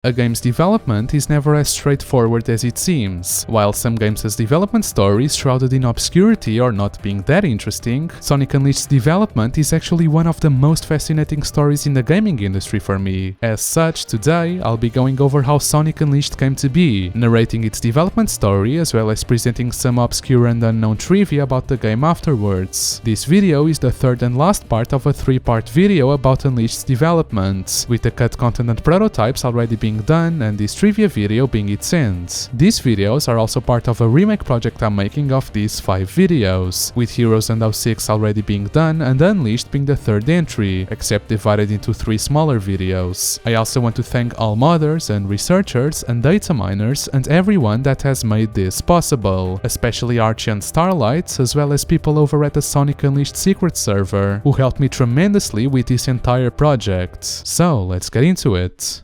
A game's development is never as straightforward as it seems. While some games' development story is shrouded in obscurity or not being that interesting, Sonic Unleashed's development is actually one of the most fascinating stories in the gaming industry for me. As such, today I'll be going over how Sonic Unleashed came to be, narrating its development story as well as presenting some obscure and unknown trivia about the game afterwards. This video is the third and last part of a three-part video about Unleashed's development, with the cut content and prototypes already being done and this trivia video being its end. These videos are also part of a remake project I'm making of these 5 videos, with Heroes and 06 already being done and Unleashed being the third entry, except divided into 3 smaller videos. I also want to thank all modders and researchers and data miners and everyone that has made this possible, especially Archie and Starlight, as well as people over at the Sonic Unleashed secret server, who helped me tremendously with this entire project. So let's get into it.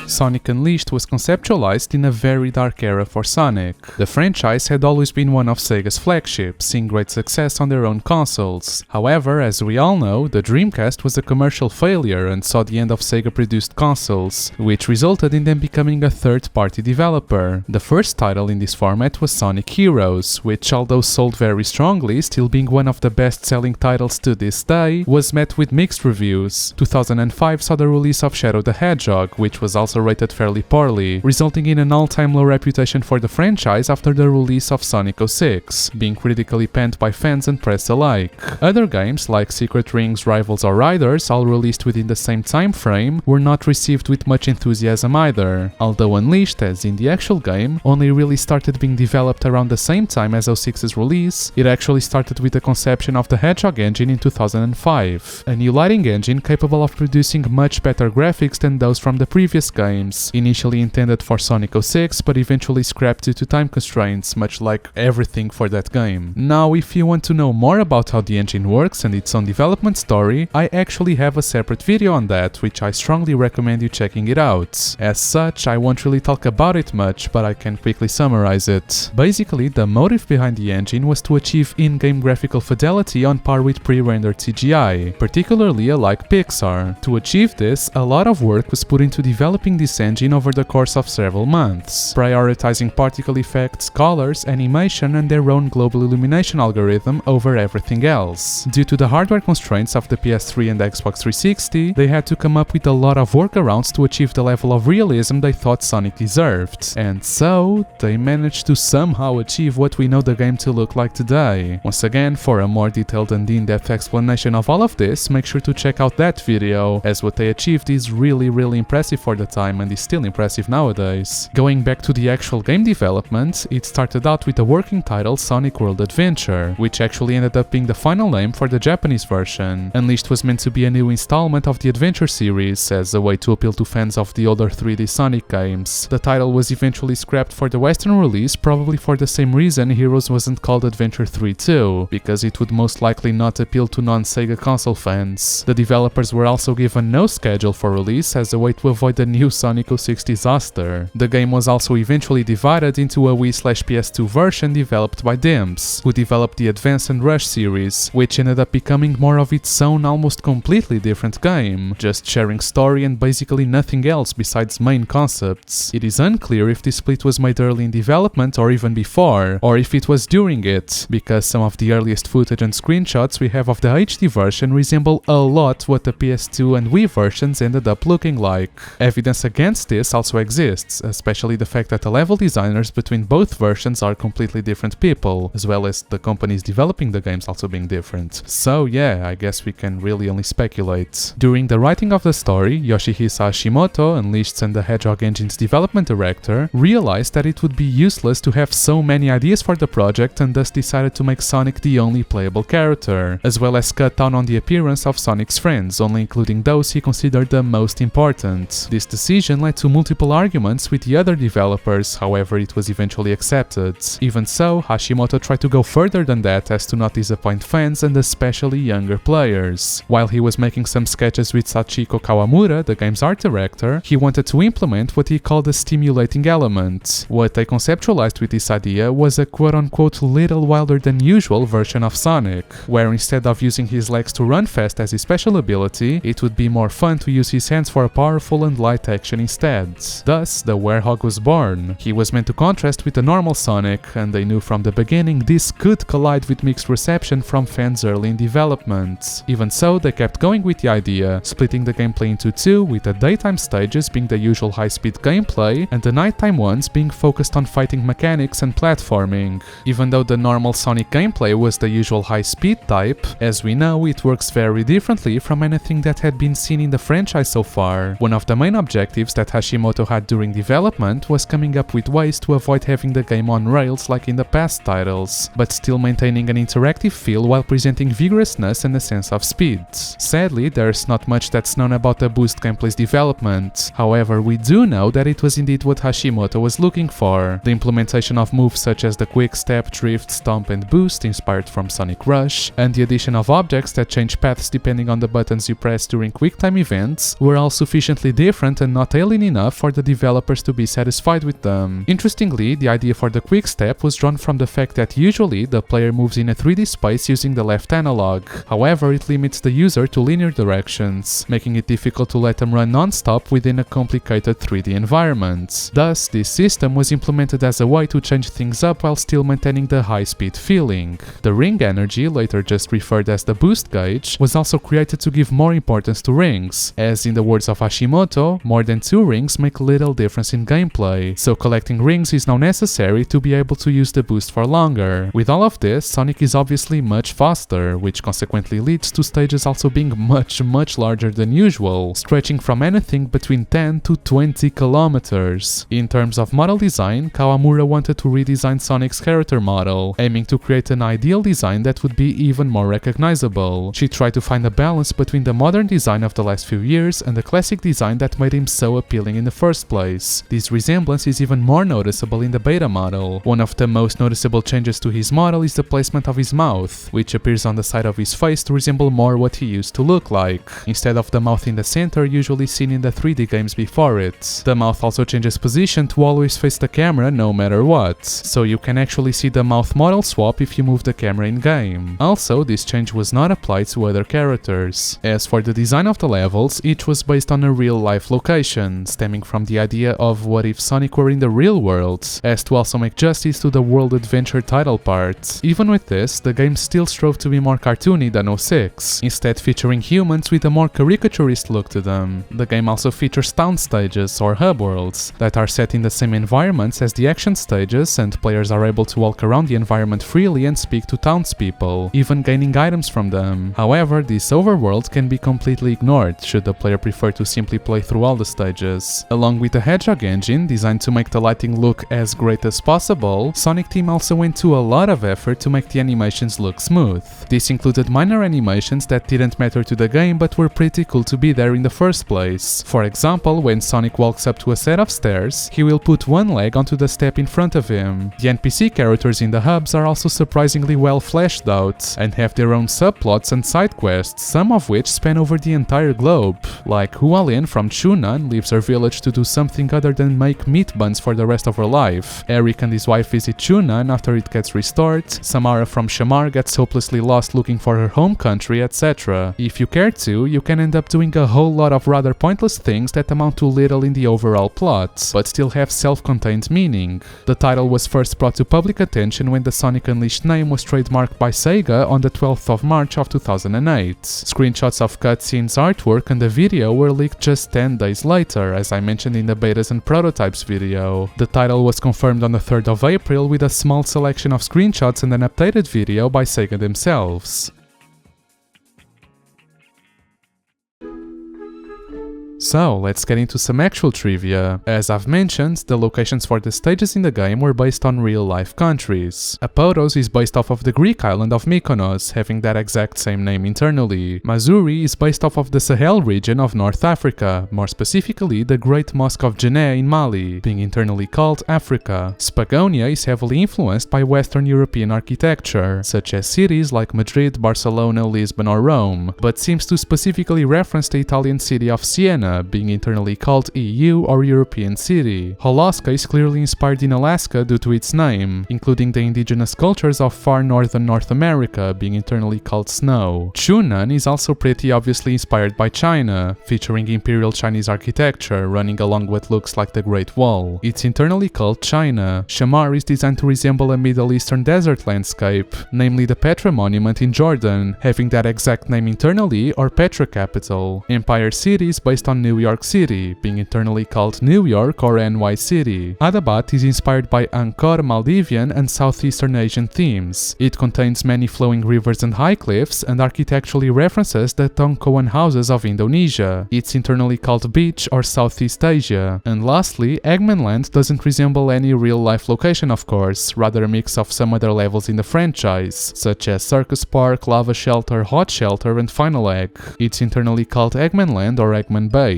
Sonic Unleashed was conceptualized in a very dark era for Sonic. The franchise had always been one of Sega's flagships, seeing great success on their own consoles. However, as we all know, the Dreamcast was a commercial failure and saw the end of Sega-produced consoles, which resulted in them becoming a third-party developer. The first title in this format was Sonic Heroes, which, although sold very strongly, still being one of the best-selling titles to this day, was met with mixed reviews. 2005 saw the release of Shadow the Hedgehog, which was also rated fairly poorly, resulting in an all-time low reputation for the franchise after the release of Sonic 06, being critically panned by fans and press alike. Other games like Secret Rings, Rivals or Riders, all released within the same time frame, were not received with much enthusiasm either, although Unleashed, as in the actual game, only really started being developed around the same time as 06's release. It actually started with the conception of the Hedgehog engine in 2005, a new lighting engine capable of producing much better graphics than those from the previous game, initially intended for Sonic 06 but eventually scrapped due to time constraints, much like everything for that game. Now, if you want to know more about how the engine works and its own development story, I actually have a separate video on that, which I strongly recommend you checking it out. As such, I won't really talk about it much, but I can quickly summarize it. Basically, the motive behind the engine was to achieve in-game graphical fidelity on par with pre-rendered CGI, particularly like Pixar. To achieve this, a lot of work was put into developing this engine over the course of several months, prioritizing particle effects, colors, animation and their own global illumination algorithm over everything else. Due to the hardware constraints of the PS3 and Xbox 360, they had to come up with a lot of workarounds to achieve the level of realism they thought Sonic deserved, and so they managed to somehow achieve what we know the game to look like today. Once again, for a more detailed and in-depth explanation of all of this, make sure to check out that video, as what they achieved is really impressive for the time and is still impressive nowadays. Going back to the actual game development, it started out with the working title Sonic World Adventure, which actually ended up being the final name for the Japanese version. Unleashed was meant to be a new installment of the Adventure series, as a way to appeal to fans of the older 3D Sonic games. The title was eventually scrapped for the Western release, probably for the same reason Heroes wasn't called Adventure 3 too, because it would most likely not appeal to non-Sega console fans. The developers were also given no schedule for release as a way to avoid the new Sonic 06 disaster. The game was also eventually divided into a Wii/PS2 version developed by Dimps, who developed the Advance and Rush series, which ended up becoming more of its own almost completely different game, just sharing story and basically nothing else besides main concepts. It is unclear if this split was made early in development or even before, or if it was during it, because some of the earliest footage and screenshots we have of the HD version resemble a lot what the PS2 and Wii versions ended up looking like. Evidence against this also exists, especially the fact that the level designers between both versions are completely different people, as well as the companies developing the games also being different. So yeah, I guess we can really only speculate. During the writing of the story, Yoshihisa Hashimoto, Unleashed and the Hedgehog engine's development director, realized that it would be useless to have so many ideas for the project and thus decided to make Sonic the only playable character, as well as cut down on the appearance of Sonic's friends, only including those he considered the most important. This decision decision led to multiple arguments with the other developers, however it was eventually accepted. Even so, Hashimoto tried to go further than that as to not disappoint fans and especially younger players. While he was making some sketches with Sachiko Kawamura, the game's art director, he wanted to implement what he called a stimulating element. What they conceptualized with this idea was a quote-unquote little wilder than usual version of Sonic, where instead of using his legs to run fast as his special ability, it would be more fun to use his hands for a powerful and light action instead. Thus, the Werehog was born. He was meant to contrast with the normal Sonic, and they knew from the beginning this could collide with mixed reception from fans early in development. Even so, they kept going with the idea, splitting the gameplay into two, with the daytime stages being the usual high-speed gameplay, and the nighttime ones being focused on fighting mechanics and platforming. Even though the normal Sonic gameplay was the usual high-speed type, as we know, it works very differently from anything that had been seen in the franchise so far. One of the main objectives that Hashimoto had during development was coming up with ways to avoid having the game on rails like in the past titles, but still maintaining an interactive feel while presenting vigorousness and a sense of speed. Sadly, there's not much that's known about the Boost gameplay's development. However, we do know that it was indeed what Hashimoto was looking for. The implementation of moves such as the Quick Step, Drift, Stomp and Boost inspired from Sonic Rush, and the addition of objects that change paths depending on the buttons you press during QuickTime events were all sufficiently different and not alien enough for the developers to be satisfied with them. Interestingly, the idea for the Quick Step was drawn from the fact that usually the player moves in a 3D space using the left analog. However, it limits the user to linear directions, making it difficult to let them run non-stop within a complicated 3D environment. Thus, this system was implemented as a way to change things up while still maintaining the high-speed feeling. The ring energy, later just referred as the boost gauge, was also created to give more importance to rings, as in the words of Hashimoto, more than 2 rings make little difference in gameplay, so collecting rings is now necessary to be able to use the boost for longer. With all of this, Sonic is obviously much faster, which consequently leads to stages also being much larger than usual, stretching from anything between 10 to 20 kilometers. In terms of model design, Kawamura wanted to redesign Sonic's character model, aiming to create an ideal design that would be even more recognizable. She tried to find a balance between the modern design of the last few years and the classic design that made him so appealing in the first place. This resemblance is even more noticeable in the beta model. One of the most noticeable changes to his model is the placement of his mouth, which appears on the side of his face to resemble more what he used to look like, instead of the mouth in the center usually seen in the 3D games before it. The mouth also changes position to always face the camera no matter what, so you can actually see the mouth model swap if you move the camera in-game. Also, this change was not applied to other characters. As for the design of the levels, each was based on a real-life location, stemming from the idea of what if Sonic were in the real world, as to also make justice to the world adventure title part. Even with this, the game still strove to be more cartoony than 06, instead featuring humans with a more caricaturist look to them. The game also features town stages, or hub worlds, that are set in the same environments as the action stages, and players are able to walk around the environment freely and speak to townspeople, even gaining items from them. However, this overworld can be completely ignored should the player prefer to simply play through all the stages. Along with the Hedgehog engine, designed to make the lighting look as great as possible, Sonic Team also went to a lot of effort to make the animations look smooth. This included minor animations that didn't matter to the game but were pretty cool to be there in the first place. For example, when Sonic walks up to a set of stairs, he will put one leg onto the step in front of him. The NPC characters in the hubs are also surprisingly well fleshed out, and have their own subplots and side quests, some of which span over the entire globe. Like Hualien from Chunan leaves her village to do something other than make meat buns for the rest of her life. Eric and his wife visit Chunan after it gets restored. Samara from Shamar gets hopelessly lost looking for her home country, etc. If you care to, you can end up doing a whole lot of rather pointless things that amount to little in the overall plot, but still have self-contained meaning. The title was first brought to public attention when the Sonic Unleashed name was trademarked by Sega on the 12th of March of 2008. Screenshots of cutscenes, artwork and the video were leaked just 10 days later, as I mentioned in the betas and prototypes video. The title was confirmed on the 3rd of April with a small selection of screenshots and an updated video by Sega themselves. So, let's get into some actual trivia. As I've mentioned, the locations for the stages in the game were based on real-life countries. Apodos is based off of the Greek island of Mykonos, having that exact same name internally. Mazuri is based off of the Sahel region of North Africa, more specifically the Great Mosque of Djenné in Mali, being internally called Africa. Spagonia is heavily influenced by Western European architecture, such as cities like Madrid, Barcelona, Lisbon or Rome, but seems to specifically reference the Italian city of Siena, being internally called EU or European City. Holoska is clearly inspired in Alaska due to its name, including the indigenous cultures of far northern North America, being internally called snow. Chunan is also pretty obviously inspired by China, featuring imperial Chinese architecture running along what looks like the Great Wall. It's internally called China. Shamar is designed to resemble a Middle Eastern desert landscape, namely the Petra monument in Jordan, having that exact name internally, or Petra capital. Empire City is based on New York City, being internally called New York or NY City. Adabat is inspired by Angkor, Maldivian and Southeastern Asian themes. It contains many flowing rivers and high cliffs, and architecturally references the Tongkoan houses of Indonesia. It's internally called Beach or Southeast Asia. And lastly, Eggmanland doesn't resemble any real-life location of course, rather a mix of some other levels in the franchise, such as Circus Park, Lava Shelter, Hot Shelter and Final Egg. It's internally called Eggmanland or Eggman Base.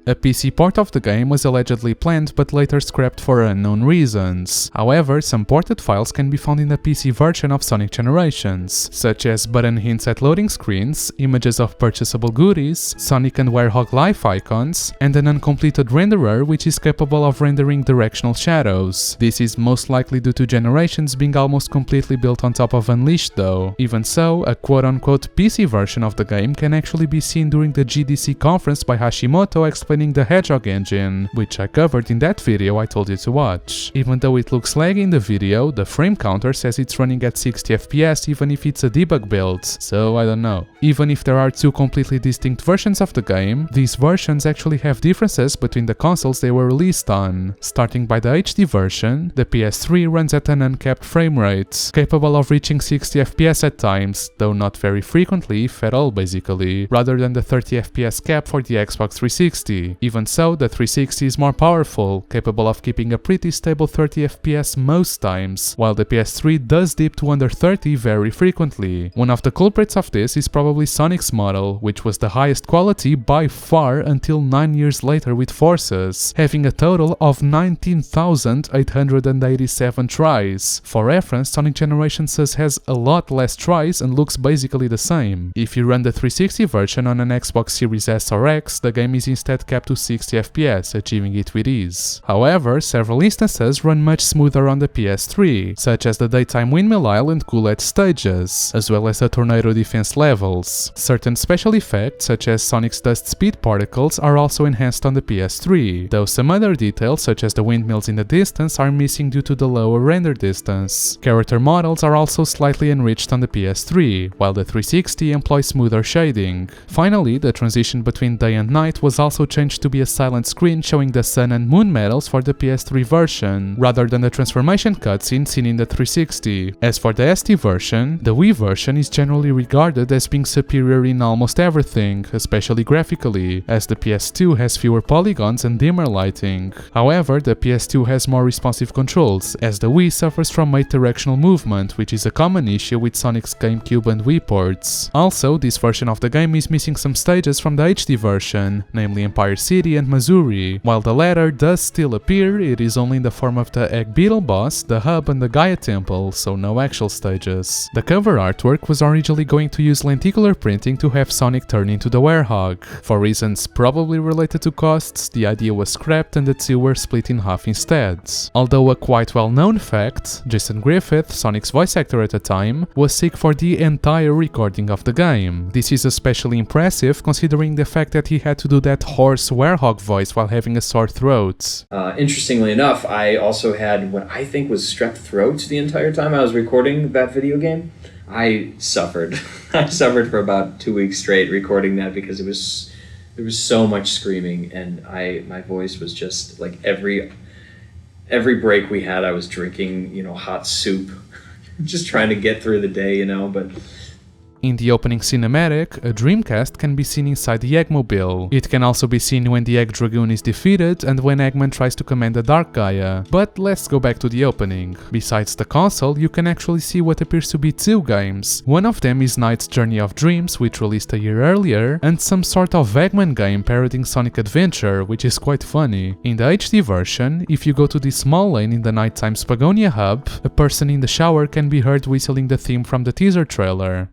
A PC port of the game was allegedly planned but later scrapped for unknown reasons. However, some ported files can be found in the PC version of Sonic Generations, such as button hints at loading screens, images of purchasable goodies, Sonic and Werehog life icons, and an uncompleted renderer which is capable of rendering directional shadows. This is most likely due to Generations being almost completely built on top of Unleashed though. Even so, a quote-unquote PC version of the game can actually be seen during the GDC conference by Hashimoto explaining the Hedgehog engine, which I covered in that video I told you to watch. Even though it looks laggy in the video, the frame counter says it's running at 60 FPS even if it's a debug build, so I don't know. Even if there are two completely distinct versions of the game, these versions actually have differences between the consoles they were released on. Starting by the HD version, the PS3 runs at an uncapped frame rate, capable of reaching 60 FPS at times, though not very frequently, if at all basically, rather than the 30 FPS cap for the Xbox 360. Even so, the 360 is more powerful, capable of keeping a pretty stable 30 FPS most times, while the PS3 does dip to under 30 very frequently. One of the culprits of this is probably Sonic's model, which was the highest quality by far until 9 years later with Forces, having a total of 19,887 tries. For reference, Sonic Generations has a lot less tries and looks basically the same. If you run the 360 version on an Xbox Series S or X, the game is instead capped to 60 FPS, achieving it with ease. However, several instances run much smoother on the PS3, such as the Daytime Windmill Isle and Coolette stages, as well as the Tornado Defense levels. Certain special effects, such as Sonic's dust speed particles, are also enhanced on the PS3, though some other details, such as the windmills in the distance, are missing due to the lower render distance. Character models are also slightly enriched on the PS3, while the 360 employs smoother shading. Finally, the transition between day and night was also changed to be a silent screen showing the sun and moon medals for the PS3 version, rather than the transformation cutscene seen in the 360. As for the SD version, the Wii version is generally regarded as being superior in almost everything, especially graphically, as the PS2 has fewer polygons and dimmer lighting. However, the PS2 has more responsive controls, as the Wii suffers from 8-directional movement, which is a common issue with Sonic's GameCube and Wii ports. Also, this version of the game is missing some stages from the HD version, namely Empire City and Mazuri. While the latter does still appear, it is only in the form of the Egg Beetle boss, the hub and the Gaia temple, so no actual stages. The cover artwork was originally going to use lenticular printing to have Sonic turn into the Werehog. For reasons probably related to costs, the idea was scrapped and the two were split in half instead. Although a quite well-known fact, Jason Griffith, Sonic's voice actor at the time, was sick for the entire recording of the game. This is especially impressive considering the fact that he had to do that hoarse Werehog voice while having a sore throat. Interestingly enough, I also had what I think was strep throat the entire time I was recording that video game. I suffered. I suffered for about 2 weeks straight recording that because there was so much screaming and my voice was just like every break we had I was drinking, hot soup, just trying to get through the day, but In the opening cinematic, a Dreamcast can be seen inside the Eggmobile. It can also be seen when the Egg Dragoon is defeated and when Eggman tries to command the Dark Gaia. But let's go back to the opening. Besides the console, you can actually see what appears to be two games. One of them is Knight's Journey of Dreams, which released a year earlier, and some sort of Eggman game parodying Sonic Adventure, which is quite funny. In the HD version, if you go to this small lane in the nighttime Spagonia hub, a person in the shower can be heard whistling the theme from the teaser trailer.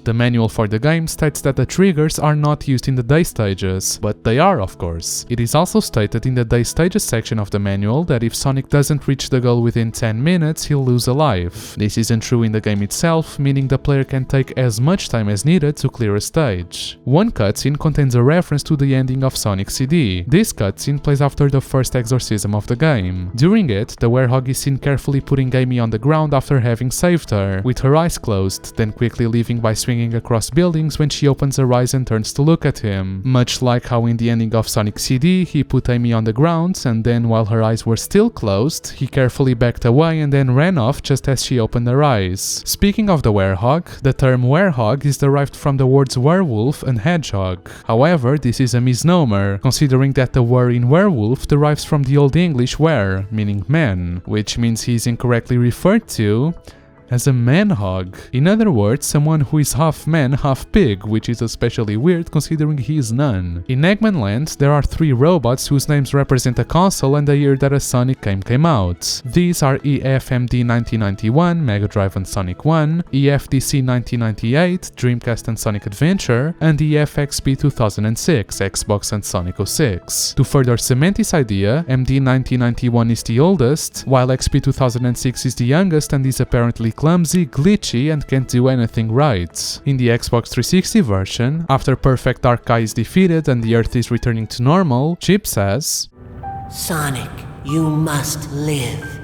The manual for the game states that the triggers are not used in the day stages, but they are, of course. It is also stated in the day stages section of the manual that if Sonic doesn't reach the goal within 10 minutes, he'll lose a life. This isn't true in the game itself, meaning the player can take as much time as needed to clear a stage. One cutscene contains a reference to the ending of Sonic CD. This cutscene plays after the first exorcism of the game. During it, the werehog is seen carefully putting Amy on the ground after having saved her, with her eyes closed, then quickly leaving by swinging across buildings when she opens her eyes and turns to look at him. Much like how in the ending of Sonic CD, he put Amy on the ground and then while her eyes were still closed, he carefully backed away and then ran off just as she opened her eyes. Speaking of the werehog, the term werehog is derived from the words werewolf and hedgehog. However, this is a misnomer, considering that the were in werewolf derives from the Old English were, meaning man, which means he is incorrectly referred to as a man-hog. In other words, someone who is half man, half pig, which is especially weird considering he is none. In Eggman Land, there are 3 robots whose names represent a console and the year that a Sonic game came out. These are EFMD 1991, Mega Drive and Sonic 1, EFDC 1998, Dreamcast and Sonic Adventure, and EFXP 2006, Xbox and Sonic 06. To further cement this idea, MD 1991 is the oldest, while XP 2006 is the youngest and is apparently clumsy, glitchy, and can't do anything right. In the Xbox 360 version, after Perfect Dark Eye is defeated and the Earth is returning to normal, Chip says, "Sonic, you must live."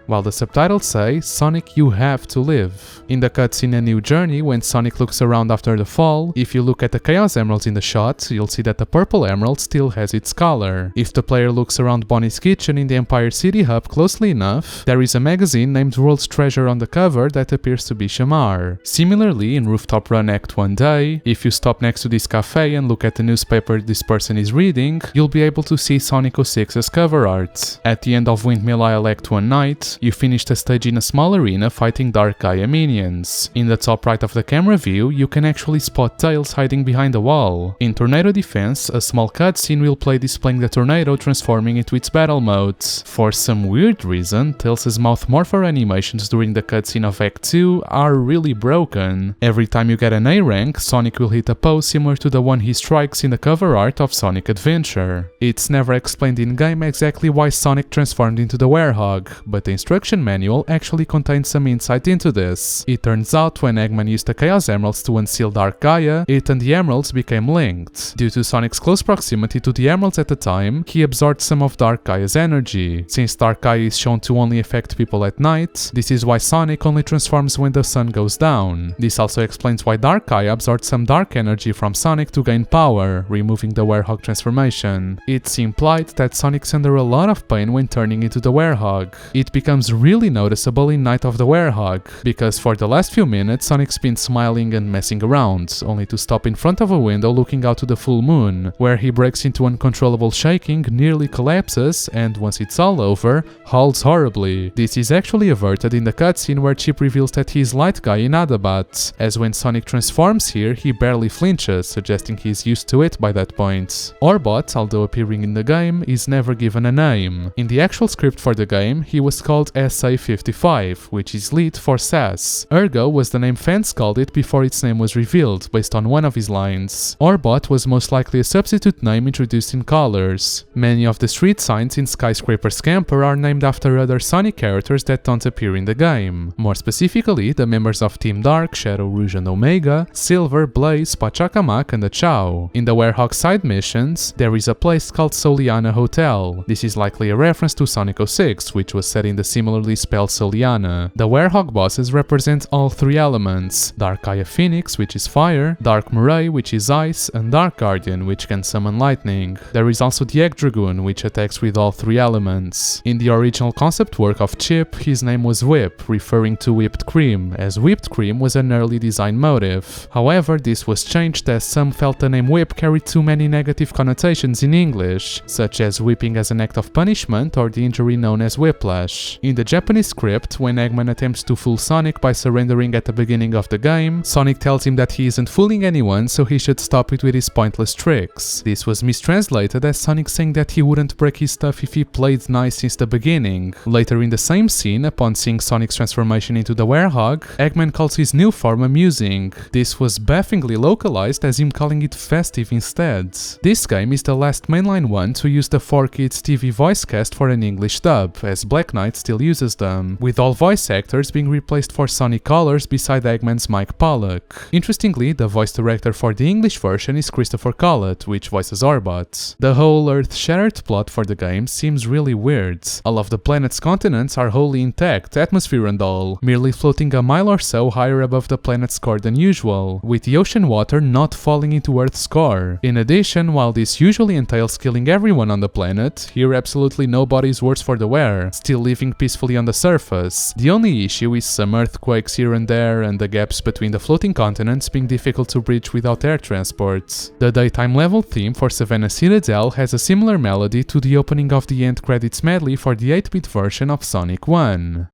While the subtitles say, "Sonic, you have to live." In the cutscene A New Journey, when Sonic looks around after the fall, if you look at the Chaos Emeralds in the shot, you'll see that the purple emerald still has its color. If the player looks around Bonnie's kitchen in the Empire City hub closely enough, there is a magazine named World's Treasure on the cover that appears to be Shamar. Similarly, in Rooftop Run Act 1 Day, if you stop next to this cafe and look at the newspaper this person is reading, you'll be able to see Sonic 06's cover art. At the end of Windmill Isle Act 1 Night, you finished a stage in a small arena fighting Dark Gaia minions. In the top right of the camera view, you can actually spot Tails hiding behind a wall. In Tornado Defense, a small cutscene will play displaying the tornado transforming into its battle mode. For some weird reason, Tails' mouth morpher animations during the cutscene of Act 2 are really broken. Every time you get an A rank, Sonic will hit a pose similar to the one he strikes in the cover art of Sonic Adventure. It's never explained in-game exactly why Sonic transformed into the werehog, but the instruction manual actually contains some insight into this. It turns out when Eggman used the Chaos Emeralds to unseal Dark Gaia, it and the Emeralds became linked. Due to Sonic's close proximity to the Emeralds at the time, he absorbed some of Dark Gaia's energy. Since Dark Gaia is shown to only affect people at night, this is why Sonic only transforms when the sun goes down. This also explains why Dark Gaia absorbed some dark energy from Sonic to gain power, removing the werehog transformation. It's implied that Sonic's under a lot of pain when turning into the werehog. It becomes really noticeable in Night of the Werehog, because for the last few minutes Sonic's been smiling and messing around, only to stop in front of a window looking out to the full moon, where he breaks into uncontrollable shaking, nearly collapses, and once it's all over, howls horribly. This is actually averted in the cutscene where Chip reveals that he is Light Guy in Adabat, as when Sonic transforms here, he barely flinches, suggesting he's used to it by that point. Orbot, although appearing in the game, is never given a name. In the actual script for the game, he was called SA-55, which is lead for SAS. Ergo was the name fans called it before its name was revealed, based on one of his lines. Orbot was most likely a substitute name introduced in Colors. Many of the street signs in Skyscraper Scamper are named after other Sonic characters that don't appear in the game. More specifically, the members of Team Dark, Shadow, Rouge and Omega, Silver, Blaze, Pachacamac and the Chow. In the Werehog side missions, there is a place called Soliana Hotel. This is likely a reference to Sonic 06, which was set in the similarly spelled Soliana. The Werehog bosses represent all three elements: Dark Eye of Phoenix, which is fire, Dark Murray, which is ice, and Dark Guardian, which can summon lightning. There is also the Egg Dragoon, which attacks with all three elements. In the original concept work of Chip, his name was Whip, referring to whipped cream, as whipped cream was an early design motive. However, this was changed as some felt the name whip carried too many negative connotations in English, such as whipping as an act of punishment or the injury known as whiplash. In the Japanese script, when Eggman attempts to fool Sonic by surrendering at the beginning of the game, Sonic tells him that he isn't fooling anyone, so he should stop it with his pointless tricks. This was mistranslated as Sonic saying that he wouldn't break his stuff if he played nice since the beginning. Later in the same scene, upon seeing Sonic's transformation into the Werehog, Eggman calls his new form amusing. This was baffingly localized as him calling it festive instead. This game is the last mainline one to use the 4Kids TV voice cast for an English dub, as Black Knight still uses them, with all voice actors being replaced for Sonic Colors beside Eggman's Mike Pollock. Interestingly, the voice director for the English version is Christopher Collett, which voices Orbot. The whole Earth-Shattered plot for the game seems really weird. All of the planet's continents are wholly intact, atmosphere and all, merely floating a mile or so higher above the planet's core than usual, with the ocean water not falling into Earth's core. In addition, while this usually entails killing everyone on the planet, here absolutely nobody's worse for the wear, still living peacefully on the surface. The only issue is some earthquakes here and there, and the gaps between the floating continents being difficult to bridge without air transport. The daytime level theme for Savannah Citadel has a similar melody to the opening of the end credits medley for the 8-bit version of Sonic 1.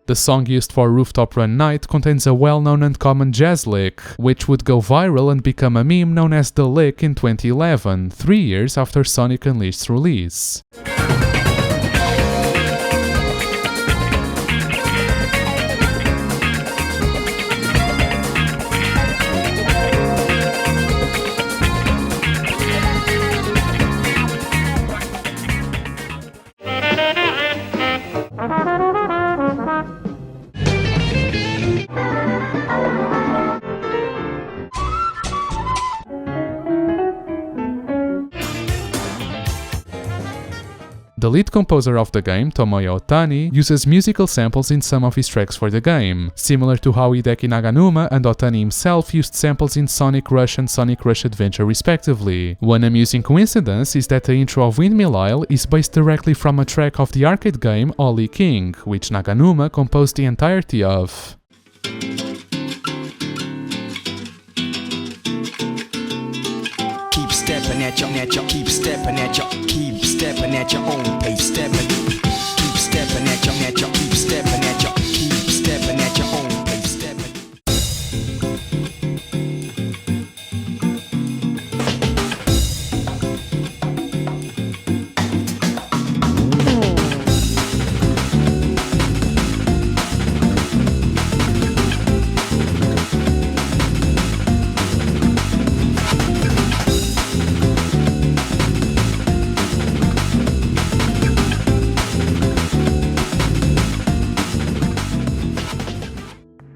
The song used for Rooftop Run Night contains a well-known and common jazz lick, which would go viral and become a meme known as The Lick in 2011, 3 years after Sonic Unleashed's release. The lead composer of the game, Tomoyo Otani, uses musical samples in some of his tracks for the game, similar to how Hideki Naganuma and Otani himself used samples in Sonic Rush and Sonic Rush Adventure respectively. One amusing coincidence is that the intro of Windmill Isle is based directly from a track of the arcade game Ollie King, which Naganuma composed the entirety of. Keep stepping at your, keep stepping at your, keep stepping at your own pace, stepping. Keep stepping at your, keep stepping at your, keep stepping at your own pace, stepping.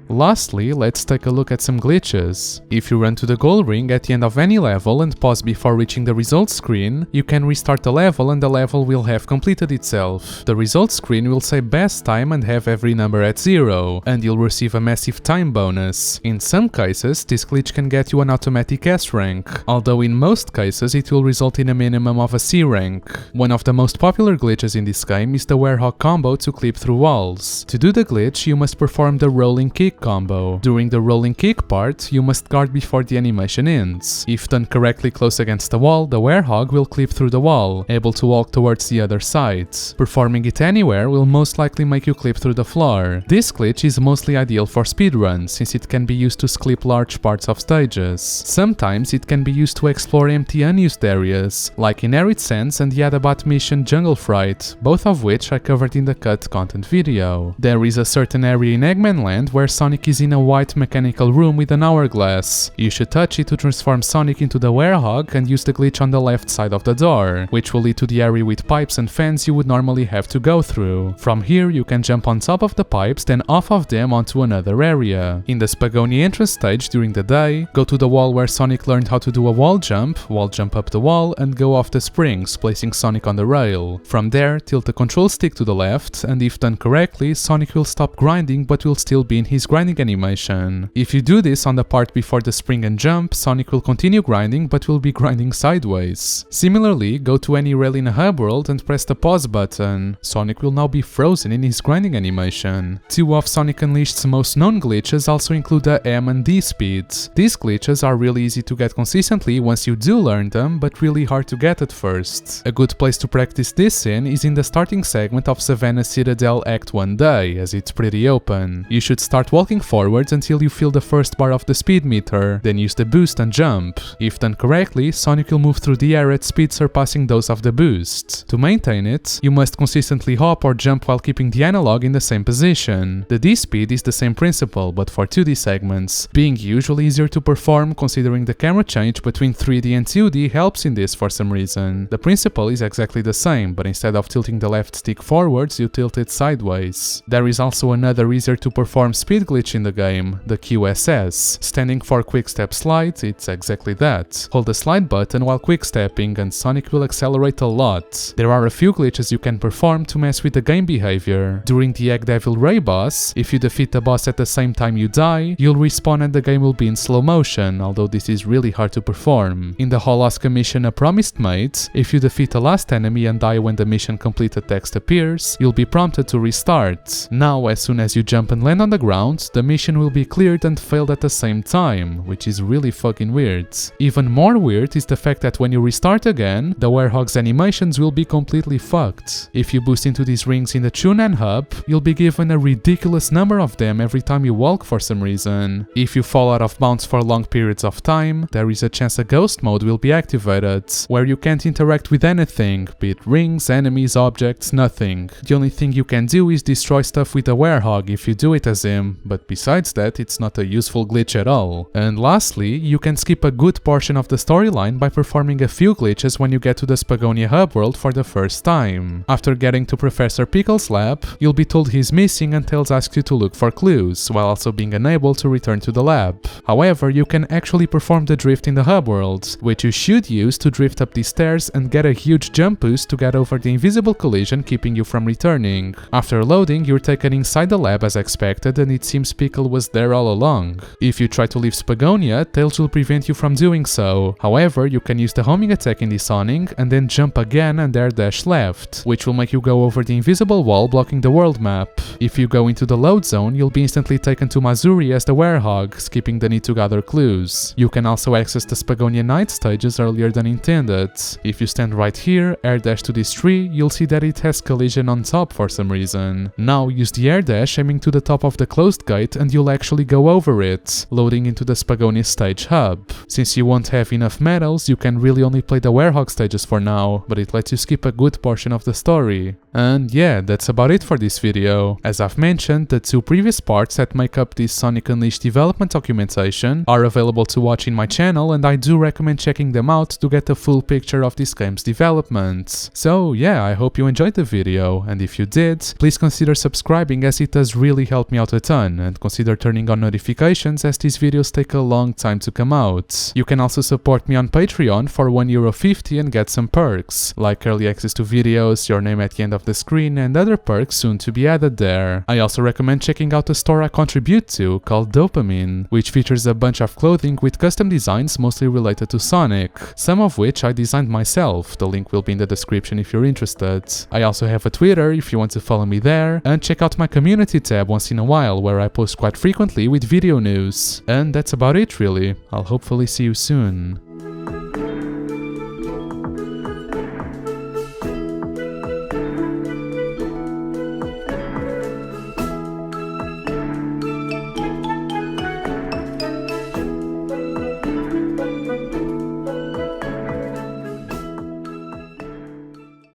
Lastly, let's take a look at some glitches. If you run to the goal ring at the end of any level and pause before reaching the results screen, you can restart the level and the level will have completed itself. The results screen will say best time and have every number at 0, and you'll receive a massive time bonus. In some cases, this glitch can get you an automatic S rank, although in most cases it will result in a minimum of a C rank. One of the most popular glitches in this game is the Werehog combo to clip through walls. To do the glitch, you must perform the rolling kick combo. During the rolling kick part, you must guard before the animation ends. If done correctly close against the wall, the werehog will clip through the wall, able to walk towards the other side. Performing it anywhere will most likely make you clip through the floor. This glitch is mostly ideal for speedruns, since it can be used to clip large parts of stages. Sometimes it can be used to explore empty unused areas, like in Arid Sands and the Adabat mission Jungle Fright, both of which I covered in the cut content video. There is a certain area in Eggman Land where Sonic is in a white mechanical room with an hourglass. You should touch it to transform Sonic into the werehog and use the glitch on the left side of the door, which will lead to the area with pipes and fans you would normally have to go through. From here you can jump on top of the pipes, then off of them onto another area. In the Spagonia entrance stage during the day, go to the wall where Sonic learned how to do a wall jump up the wall and go off the springs, placing Sonic on the rail. From there, tilt the control stick to the left, and if done correctly, Sonic will stop grinding but will still be in his grinding animation. If you do this on the part before the spring and jump, Sonic will continue grinding but will be grinding sideways. Similarly, go to any rail in a hub world and press the pause button. Sonic will now be frozen in his grinding animation. Two of Sonic Unleashed's most known glitches also include the M and D speeds. These glitches are really easy to get consistently once you do learn them, but really hard to get at first. A good place to practice this in is in the starting segment of Savannah Citadel Act 1 Day, as it's pretty open. You should start walking forwards until you feel the first bar of the speed meter, then use the boost and jump. If done correctly, Sonic will move through the air at speed surpassing those of the boost. To maintain it, you must consistently hop or jump while keeping the analog in the same position. The D speed is the same principle, but for 2D segments, being usually easier to perform considering the camera change between 3D and 2D helps in this for some reason. The principle is exactly the same, but instead of tilting the left stick forwards, you tilt it sideways. There is also another easier to perform speed glitch in the game, the QSS. Standing for quick step slide, it's exactly that. Hold the slide button while quick stepping and Sonic will accelerate a lot. There are a few glitches you can perform to mess with the game behavior. During the Egg Devil Ray boss, if you defeat the boss at the same time you die, you'll respawn and the game will be in slow motion, although this is really hard to perform. In the Holoska mission A Promised Mate, if you defeat the last enemy and die when the mission completed text appears, you'll be prompted to restart. Now, as soon as you jump and land on the ground, the mission will be cleared and failed at the same time, which is really fucking weird. Even more weird is the fact that when you restart again, the werehog's animations will be completely fucked. If you boost into these rings in the Chunan hub, you'll be given a ridiculous number of them every time you walk for some reason. If you fall out of bounds for long periods of time, there is a chance a ghost mode will be activated, where you can't interact with anything, be it rings, enemies, objects, nothing. The only thing you can do is destroy stuff with the werehog if you do it as him, but besides that it's not a useful glitch at all. And lastly, you can skip a good portion of the storyline by performing a few glitches when you get to the Spagonia hub world for the first time. After getting to Professor Pickle's lab, you'll be told he's missing and Tails asks you to look for clues, while also being unable to return to the lab. However, you can actually perform the drift in the hub world, which you should use to drift up these stairs and get a huge jump boost to get over the invisible collision keeping you from returning. After loading, you're taken inside the lab as expected and it seems Pickle was there all along. If you try to leave Spagonia, Tails will prevent you from doing so. However, you can use the homing attack in disowning and then jump again and air dash left, which will make you go over the invisible wall blocking the world map. If you go into the load zone, you'll be instantly taken to Mazuri as the werehog, skipping the need to gather clues. You can also access the Spagonia night stages earlier than intended. If you stand right here, air dash to this tree, you'll see that it has collision on top for some reason. Now use the air dash aiming to the top of the closed gate and you'll actually go over it, loading into the Spagonia stage hub. Since you won't have enough medals, you can really only play the werehog stages for now, but it lets you skip a good portion of the story. And yeah, that's about it for this video. As I've mentioned, the two previous parts that make up this Sonic Unleashed development documentation are available to watch in my channel, and I do recommend checking them out to get a full picture of this game's development. So yeah, I hope you enjoyed the video, and if you did, please consider subscribing as it does really help me out a ton, and consider turning on notifications as these videos take a long time to come out. You can also support me on Patreon for €1.50 and get some perks, like early access to videos, your name at the end of of the screen and other perks soon to be added there. I also recommend checking out the store I contribute to called Dopamine, which features a bunch of clothing with custom designs mostly related to Sonic, some of which I designed myself. The link will be in the description if you're interested. I also have a Twitter if you want to follow me there, and check out my community tab once in a while where I post quite frequently with video news. And that's about it really. I'll hopefully see you soon.